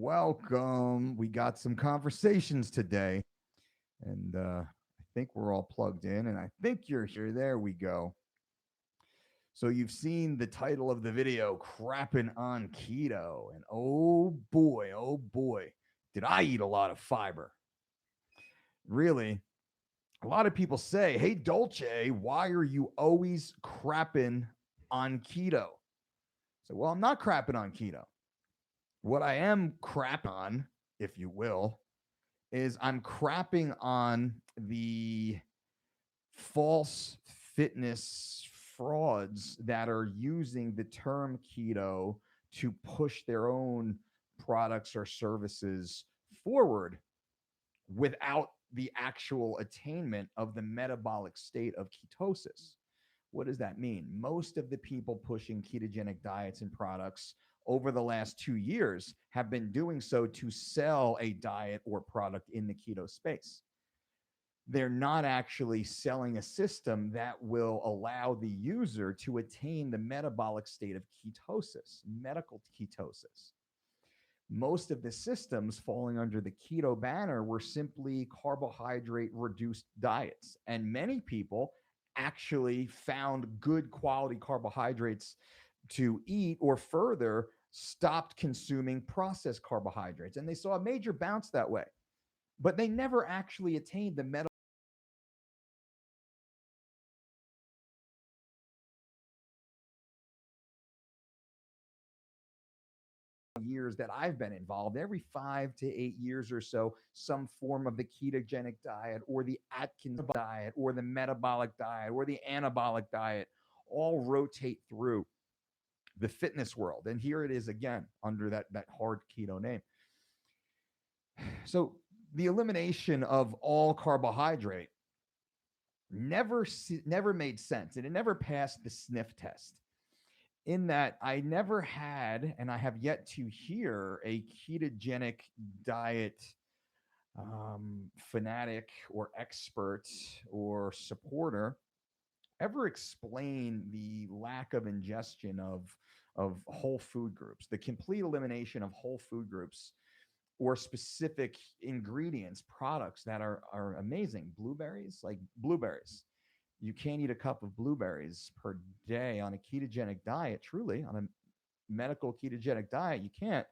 welcome. We got some conversations today, and I think we're all plugged in, and I think you're here. There we go. So, you've seen the title of the video, Crapping on Keto. And oh boy, did I eat a lot of fiber. Really, a lot of people say, hey, Dolce, why are you always crapping on keto? So, well, I'm not crapping on keto. What I am crap on, if you will, is I'm crapping on the false fitness frauds that are using the term keto to push their own products or services forward without the actual attainment of the metabolic state of ketosis. What does that mean? Most of the people pushing ketogenic diets and products over the last 2 years have been doing so to sell a diet or product in the keto space. They're not actually selling a system that will allow the user to attain the metabolic state of ketosis, medical ketosis. Most of the systems falling under the keto banner were simply carbohydrate reduced diets. And many people actually found good quality carbohydrates to eat, or further, stopped consuming processed carbohydrates. And they saw a major bounce that way. But they never actually attained the metabolic years that I've been involved, every 5 to 8 years or so, some form of the ketogenic diet or the Atkins diet or the metabolic diet or the anabolic diet all rotate through the fitness world. And here it is again under that hard keto name. So the elimination of all carbohydrate never made sense, and it never passed the sniff test, in that I never had, and I have yet to hear, a ketogenic diet fanatic or expert or supporter ever explain the lack of ingestion of whole food groups, the complete elimination of whole food groups or specific ingredients, products that are amazing. Blueberries, like blueberries. You can't eat a cup of blueberries per day on a ketogenic diet, truly, on a medical ketogenic diet. You can't.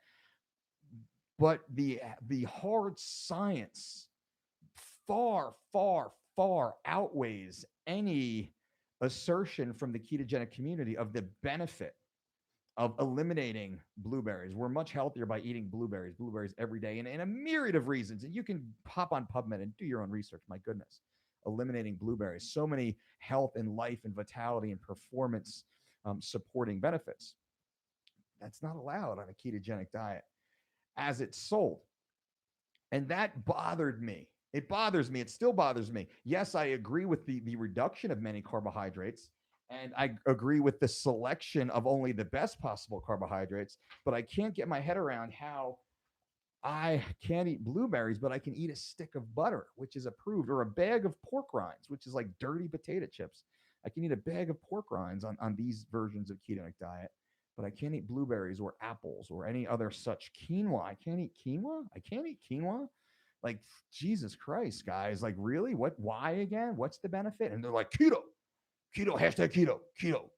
But the hard science far outweighs any assertion from the ketogenic community of the benefit of eliminating blueberries. We're much healthier by eating blueberries every day, and a myriad of reasons. And you can hop on PubMed and do your own research. My goodness, eliminating blueberries, so many health and life and vitality and performance supporting benefits. That's not allowed on a ketogenic diet as it's sold. And that bothered me. It bothers me. It still bothers me. Yes, I agree with the reduction of many carbohydrates. And I agree with the selection of only the best possible carbohydrates. But I can't get my head around how I can't eat blueberries, but I can eat a stick of butter, which is approved, or a bag of pork rinds, which is like dirty potato chips. I can eat a bag of pork rinds on these versions of ketogenic diet, but I can't eat blueberries or apples or any other such. Quinoa. I can't eat quinoa. I can't eat quinoa. Like, Jesus Christ, guys. Like, really? What? Why again? What's the benefit? And they're like, keto, keto, hashtag keto, keto.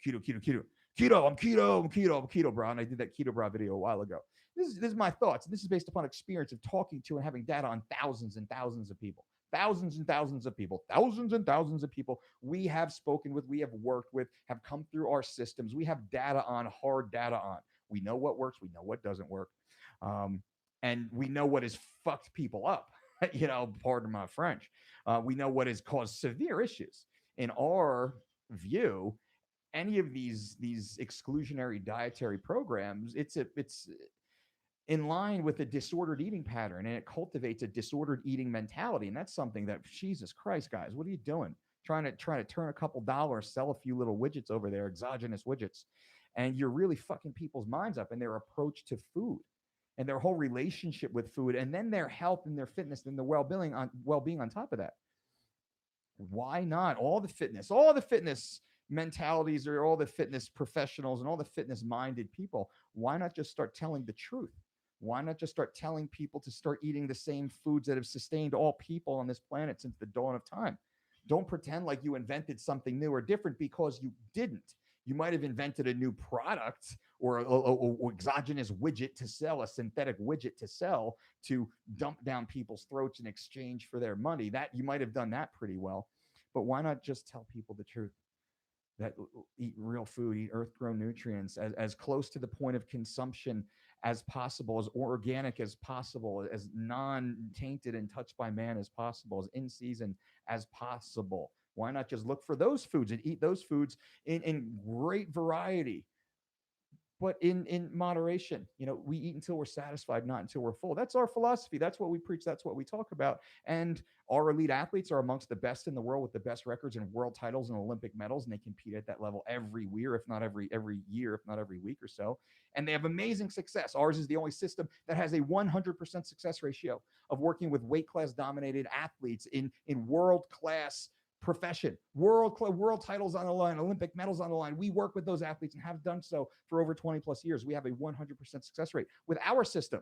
Keto, I'm keto, bro. And I did that keto bra video a while ago. This is my thoughts. And this is based upon experience of talking to and having data on thousands and thousands of people. Thousands and thousands of people, thousands and thousands of people we have spoken with, we have worked with, have come through our systems. We have data on, hard data on. We know what works. We know what doesn't work. And we know what has fucked people up, pardon my French. We know what has caused severe issues. In our view, any of these exclusionary dietary programs, it's in line with a disordered eating pattern, and it cultivates a disordered eating mentality. And that's something that, Jesus Christ, guys, what are you doing? Trying to turn a couple dollars, sell a few little widgets over there, exogenous widgets, and you're really fucking people's minds up in their approach to food and their whole relationship with food, and then their health and their fitness and their well-being on top of that. Why not? All the fitness mentalities, or all the fitness professionals and all the fitness minded people, why not just start telling the truth? Why not just start telling people to start eating the same foods that have sustained all people on this planet since the dawn of time? Don't pretend like you invented something new or different, because you didn't. You might have invented a new product or a exogenous widget to sell, a synthetic widget to sell, to dump down people's throats in exchange for their money. That you might have done that pretty well. But why not just tell people the truth? That eat real food, eat earth grown nutrients as close to the point of consumption as possible, as organic as possible, as non tainted and touched by man as possible, as in season as possible. Why not just look for those foods and eat those foods in great variety, but in moderation? We eat until we're satisfied, not until we're full. That's our philosophy. That's what we preach. That's what we talk about. And our elite athletes are amongst the best in the world, with the best records and world titles and Olympic medals, and they compete at that level every year, if not every year, if not every week or so. And they have amazing success. Ours is the only system that has a 100% success ratio of working with weight class dominated athletes in world class profession, world titles on the line, Olympic medals on the line. We work with those athletes and have done so for over 20 plus years. We have a 100% success rate with our system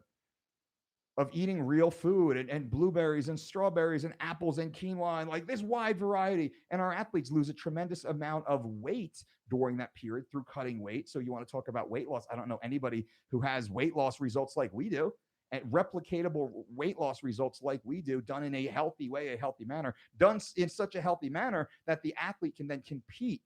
of eating real food and blueberries and strawberries and apples and quinoa and like this wide variety. And our athletes lose a tremendous amount of weight during that period through cutting weight. So you want to talk about weight loss? I don't know anybody who has weight loss results like we do, and replicatable weight loss results like we do, done in a healthy way, a healthy manner, done in such a healthy manner that the athlete can then compete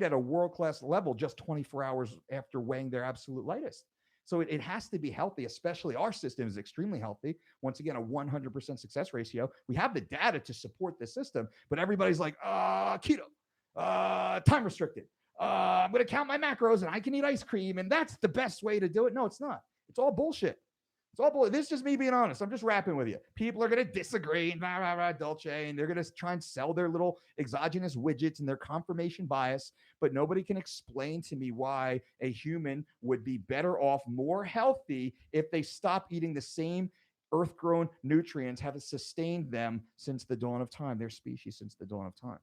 at a world-class level just 24 hours after weighing their absolute lightest. So it has to be healthy, especially our system is extremely healthy. Once again, a 100% success ratio. We have the data to support the system, but everybody's like, keto, time restricted. I'm going to count my macros and I can eat ice cream, and that's the best way to do it. No, it's not. It's all bullshit. It's all bullshit. This is just me being honest. I'm just rapping with you. People are going to disagree and Dolce, and they're going to try and sell their little exogenous widgets and their confirmation bias, but nobody can explain to me why a human would be better off, more healthy, if they stop eating the same earth-grown nutrients, have sustained them since the dawn of time, their species since the dawn of time.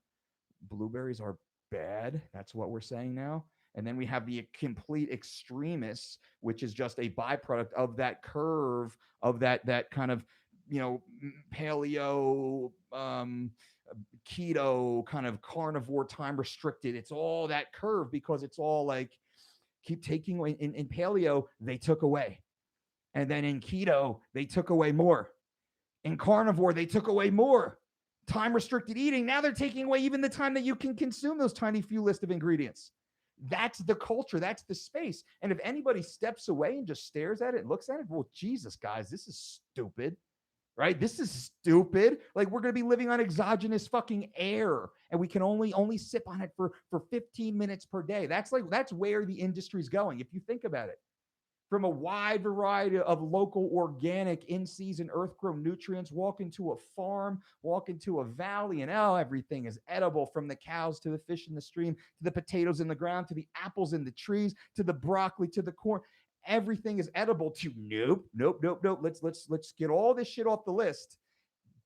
Blueberries are bad. That's what we're saying now. And then we have the complete extremists, which is just a byproduct of that curve of that kind of, paleo, keto kind of carnivore time restricted. It's all that curve because it's all like keep taking away. In paleo, they took away. And then in keto, they took away more. In carnivore, they took away more. Time restricted eating, now they're taking away even the time that you can consume those tiny few list of ingredients. That's the culture. That's the space. And if anybody steps away and just stares at it and looks at it, well, Jesus, guys, this is stupid, right? This is stupid. Like, we're going to be living on exogenous fucking air, and we can only sip on it for 15 minutes per day. That's where the industry's going, if you think about it. From a wide variety of local, organic, in-season, earth-grown nutrients, walk into a farm, walk into a valley, and everything is edible, from the cows to the fish in the stream, to the potatoes in the ground, to the apples in the trees, to the broccoli, to the corn. Everything is edible. To nope. Let's get all this shit off the list,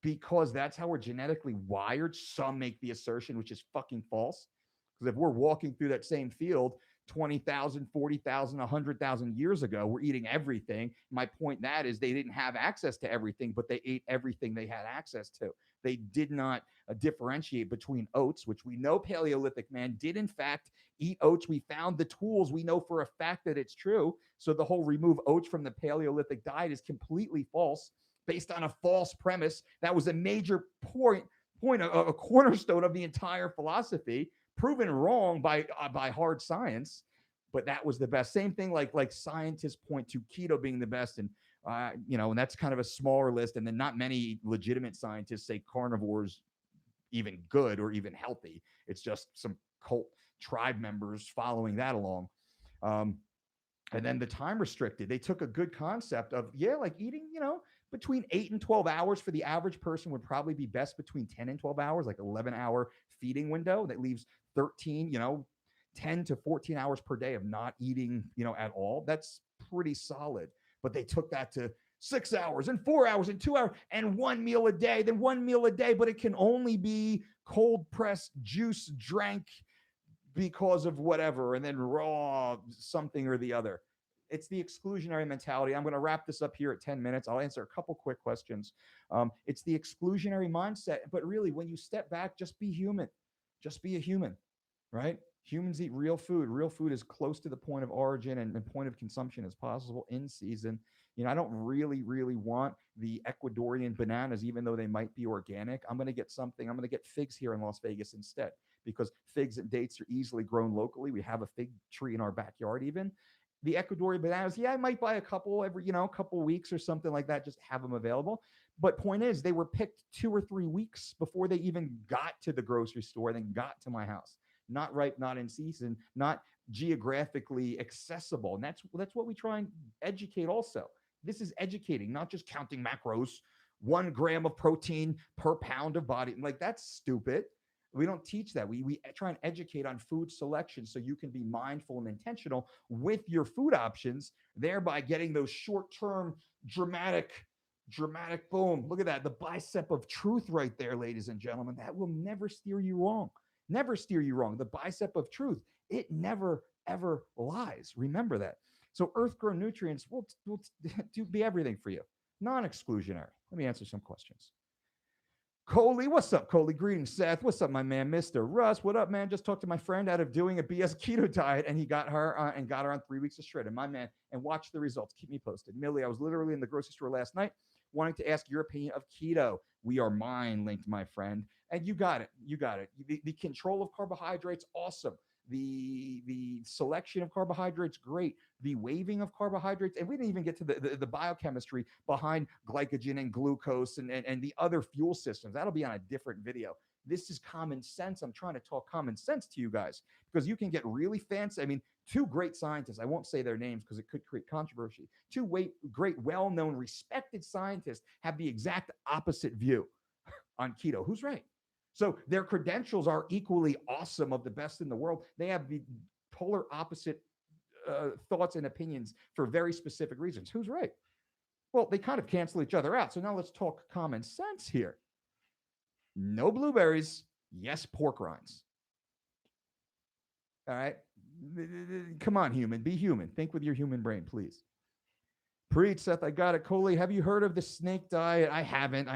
because that's how we're genetically wired. Some make the assertion, which is fucking false, because if we're walking through that same field 20,000, 40,000, 100,000 years ago, we're eating everything. My point that is they didn't have access to everything, but they ate everything they had access to. They did not differentiate between oats, which we know Paleolithic man did in fact eat oats. We found the tools. We know for a fact that it's true. So the whole remove oats from the Paleolithic diet is completely false, based on a false premise. That was a major point, a cornerstone of the entire philosophy, proven wrong by hard science, but that was the best. Same thing, like scientists point to keto being the best, and and that's kind of a smaller list. And then not many legitimate scientists say carnivores even good or even healthy. It's just some cult tribe members following that along. And then the time restricted, they took a good concept of like eating, between 8 and 12 hours for the average person would probably be best between 10 and 12 hours, like 11-hour feeding window that leaves 13, 10 to 14 hours per day of not eating, at all. That's pretty solid. But they took that to 6 hours and 4 hours and 2 hours and 1 meal a day, then 1 meal a day, but it can only be cold pressed juice drank because of whatever, and then raw something or the other. It's the exclusionary mentality. I'm going to wrap this up here at 10 minutes. I'll answer a couple quick questions. It's the exclusionary mindset. But really, when you step back, just be human. Just be a human, right? Humans eat real food. Real food is close to the point of origin and point of consumption as possible in season. I don't really want the Ecuadorian bananas, even though they might be organic. I'm going to get something. I'm going to get figs here in Las Vegas instead because figs and dates are easily grown locally. We have a fig tree in our backyard, even. The Ecuadorian bananas, yeah, I might buy a couple every, couple weeks or something like that, just have them available. But point is, they were picked 2 or 3 weeks before they even got to the grocery store, then got to my house. Not ripe, not in season, not geographically accessible. And that's what we try and educate also. This is educating, not just counting macros, 1 gram of protein per pound of body. Like, that's stupid. We don't teach that. We try and educate on food selection so you can be mindful and intentional with your food options, thereby getting those short-term dramatic boom. Look at that. The bicep of truth right there, ladies and gentlemen. That will never steer you wrong. Never steer you wrong. The bicep of truth, it never, ever lies. Remember that. So earth-grown nutrients will be everything for you. Non-exclusionary. Let me answer some questions. Coley, what's up, Coley? Greetings, Seth. What's up, my man, Mr. Russ? What up, man? Just talked to my friend out of doing a BS keto diet, and he got her on 3 weeks of shredding, my man. And watch the results. Keep me posted. Millie, I was literally in the grocery store last night, wanting to ask your opinion of keto. We are mind linked, my friend. And you got it. The control of carbohydrates, awesome. The selection of carbohydrates, great. The waving of carbohydrates, and we didn't even get to the biochemistry behind glycogen and glucose and the other fuel systems. That'll be on a different video. This is common sense. I'm trying to talk common sense to you guys because you can get really fancy. I mean, two great scientists, I won't say their names because it could create controversy. Two great, well-known, respected scientists have the exact opposite view on keto. Who's right? So their credentials are equally awesome, of the best in the world. They have the polar opposite thoughts and opinions for very specific reasons. Who's right? Well, they kind of cancel each other out. So now let's talk common sense here. No blueberries, yes pork rinds. All right? Come on, human. Be human. Think with your human brain, please. Preach, Seth. I got it. Coley, have you heard of the snake diet? I haven't.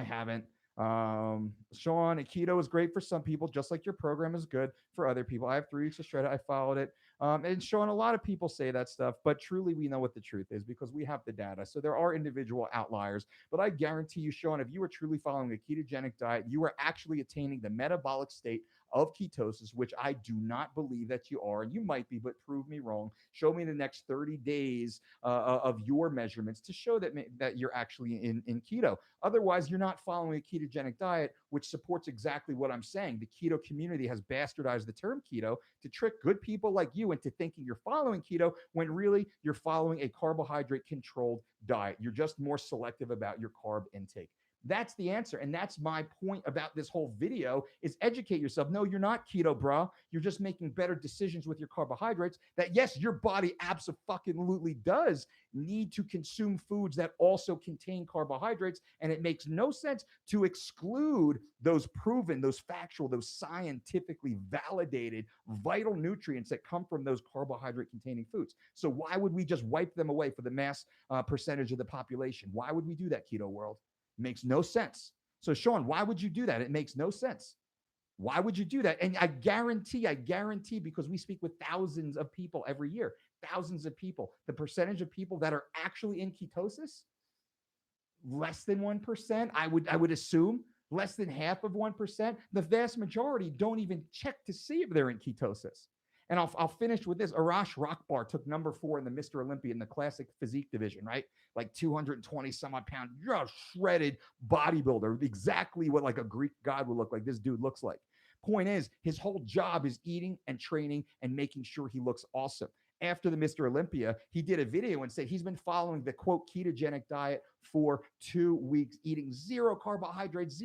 Sean, keto is great for some people, just like your program is good for other people. I have 3 weeks to shred it. I followed it. And Sean, a lot of people say that stuff, but truly we know what the truth is because we have the data. So there are individual outliers, but I guarantee you, Sean, if you are truly following a ketogenic diet, you are actually attaining the metabolic state of ketosis, which I do not believe that you are. And you might be, but prove me wrong. Show me the next 30 days of your measurements to show that you're actually in keto. Otherwise, you're not following a ketogenic diet, which supports exactly what I'm saying. The keto community has bastardized the term keto to trick good people like you into thinking you're following keto when really you're following a carbohydrate-controlled diet. You're just more selective about your carb intake. That's the answer. And that's my point about this whole video is educate yourself. No, you're not keto, bro. You're just making better decisions with your carbohydrates that, yes, your body absolutely does need to consume foods that also contain carbohydrates. And it makes no sense to exclude those proven, those factual, those scientifically validated vital nutrients that come from those carbohydrate containing foods. So why would we just wipe them away for the mass percentage of the population? Why would we do that, keto world? Makes no sense. So Sean, why would you do that? It makes no sense. Why would you do that? And I guarantee, because we speak with thousands of people every year, thousands of people, the percentage of people that are actually in ketosis, less than 1%, I would assume, less than half of 1%. The vast majority don't even check to see if they're in ketosis. And I'll finish with this. Arash Rakbar took number 4 in the Mr. Olympia in the classic physique division, right? Like 220 some odd pound, just shredded bodybuilder, exactly what like a Greek god would look like. This dude looks like. Point is, his whole job is eating and training and making sure he looks awesome. After the Mr. Olympia, he did a video and said he's been following the quote ketogenic diet for 2 weeks, eating zero carbohydrates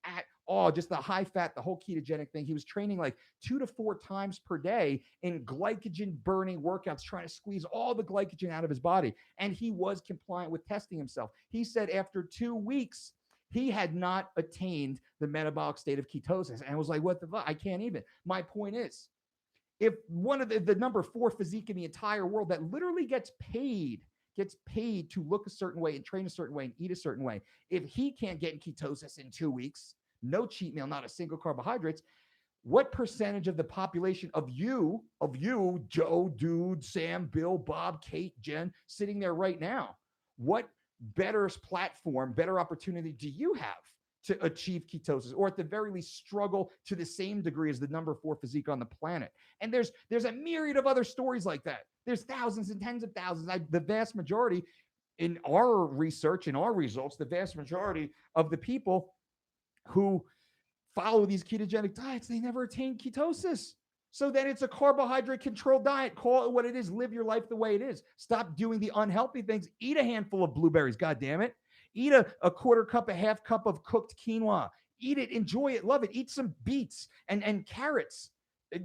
at all, just the high fat, the whole ketogenic thing. He was training like 2 to 4 times per day in glycogen burning workouts, trying to squeeze all the glycogen out of his body. And he was compliant with testing himself. He said after 2 weeks, he had not attained the metabolic state of ketosis. And I was like, what the fuck? I can't even. My point is, if one of the number 4 physique in the entire world that literally gets paid to look a certain way and train a certain way and eat a certain way, if he can't get in ketosis in 2 weeks, no cheat meal, not a single carbohydrates, what percentage of the population of you, Joe, Dude, Sam, Bill, Bob, Kate, Jen, sitting there right now, what better platform, better opportunity do you have to achieve ketosis, or at the very least struggle to the same degree as the number 4 physique on the planet? And there's a myriad of other stories like that. There's thousands and tens of thousands. The vast majority in our research, in our results, the vast majority of the people who follow these ketogenic diets, they never attain ketosis. So then it's a carbohydrate controlled diet. Call it what it is. Live your life the way it is. Stop doing the unhealthy things. Eat a handful of blueberries, God damn it. Eat a quarter cup, a half cup of cooked quinoa. Eat it, enjoy it, love it. Eat some beets and carrots.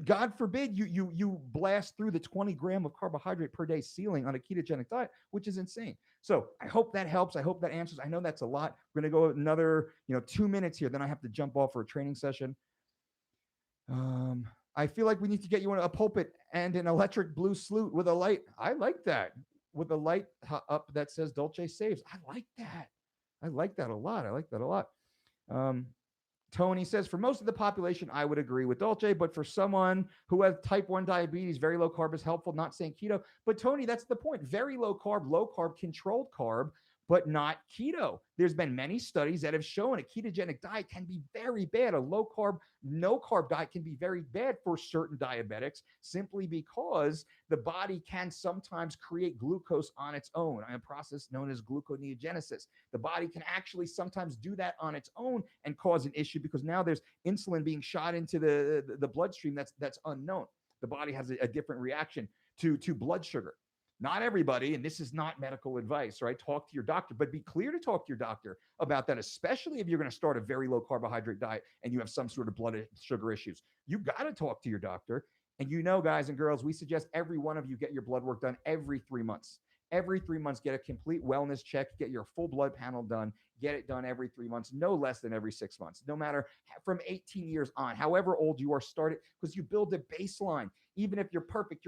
God forbid you blast through the 20 gram of carbohydrate per day ceiling on a ketogenic diet, which is insane. So I hope that helps. I hope that answers. I know that's a lot. We're going to go another 2 minutes here. Then I have to jump off for a training session. I feel like we need to get you on a pulpit and an electric blue salute with a light. I like that. With a light up that says Dolce Saves. I like that. I like that a lot. I like that a lot. Tony says, for most of the population, I would agree with Dolce, but for someone who has type 1 diabetes, very low carb is helpful, not saying keto. But Tony, that's the point. Very low carb, controlled carb, but not keto. There's been many studies that have shown a ketogenic diet can be very bad. A low carb, no carb diet can be very bad for certain diabetics simply because the body can sometimes create glucose on its own, a process known as gluconeogenesis. The body can actually sometimes do that on its own and cause an issue because now there's insulin being shot into the bloodstream that's unknown. The body has a different reaction to blood sugar. Not everybody, and this is not medical advice, right? Talk to your doctor, but be clear to talk to your doctor about that, especially if you're going to start a very low carbohydrate diet and you have some sort of blood sugar issues. You got to talk to your doctor. And guys and girls, we suggest every one of you get your blood work done every 3 months. Every 3 months, get a complete wellness check, get your full blood panel done, get it done every 3 months, no less than every 6 months, no matter from 18 years on, however old you are, start it because you build a baseline. Even if you're perfect,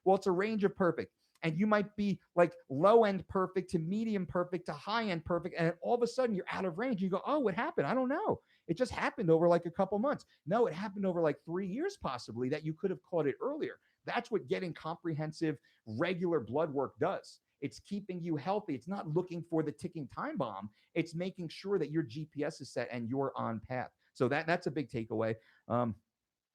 well, it's a range of perfect. And you might be like low end perfect to medium perfect to high end perfect. And all of a sudden you're out of range. You go, oh, what happened? I don't know. It just happened over like a couple months. No, it happened over like 3 years possibly that you could have caught it earlier. That's what getting comprehensive, regular blood work does. It's keeping you healthy. It's not looking for the ticking time bomb. It's making sure that your GPS is set and you're on path. So that's a big takeaway.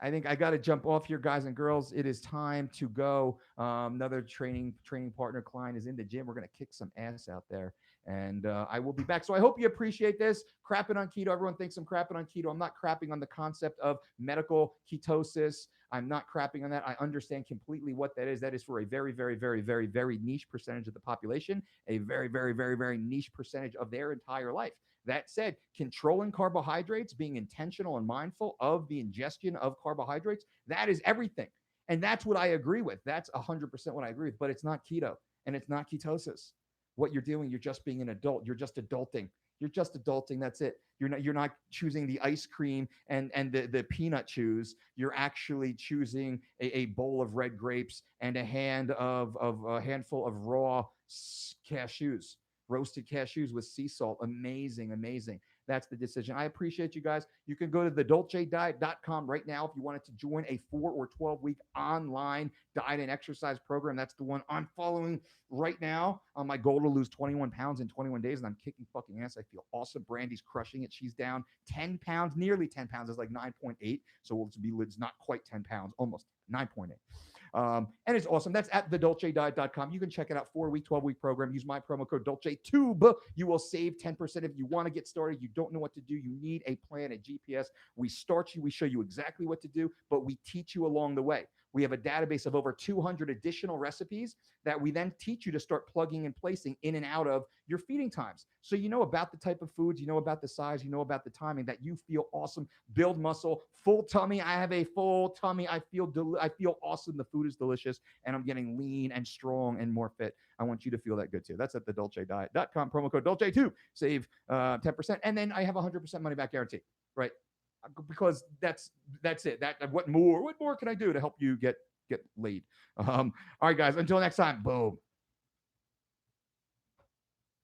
I think I got to jump off here, guys and girls. It is time to go. Another training partner client is in the gym. We're going to kick some ass out there, and I will be back. So I hope you appreciate this. Crapping on keto. Everyone thinks I'm crapping on keto. I'm not crapping on the concept of medical ketosis. I'm not crapping on that. I understand completely what that is. That is for a very, very, very, very, very niche percentage of the population, a very, very, very, very niche percentage of their entire life. That said, controlling carbohydrates, being intentional and mindful of the ingestion of carbohydrates, that is everything. And that's what I agree with. That's 100% what I agree with. But it's not keto and it's not ketosis. What you're doing, you're just being an adult. You're just adulting. You're just adulting. That's it. You're not choosing the ice cream and the peanut chews. You're actually choosing a bowl of red grapes and a handful of raw cashews. Roasted cashews with sea salt. Amazing, amazing. That's the decision. I appreciate you guys. You can go to thedolcediet.com right now if you wanted to join a 4 or 12-week online diet and exercise program. That's the one I'm following right now on my goal to lose 21 pounds in 21 days, and I'm kicking fucking ass. I feel awesome. Brandy's crushing it. She's down 10 pounds, nearly 10 pounds. It's like 9.8. So it's not quite 10 pounds, almost 9.8. And it's awesome. That's at thedolcediet.com. You can check it out. 4-week, 12-week program. Use my promo code DOLCETUBE. You will save 10% if you want to get started. You don't know what to do. You need a plan, a GPS. We start you. We show you exactly what to do, but we teach you along the way. We have a database of over 200 additional recipes that we then teach you to start plugging and placing in and out of your feeding times. So you know about the type of foods, you know about the size, you know about the timing, that you feel awesome, build muscle, full tummy. I have a full tummy. I feel awesome. The food is delicious and I'm getting lean and strong and more fit. I want you to feel that good too. That's at thedolcediet.com. Promo code DOLCETUBE. Save 10%. And then I have 100% money back guarantee, right? because that's it. That what more can I do to help you get laid? All right, guys. Until next time. Boom.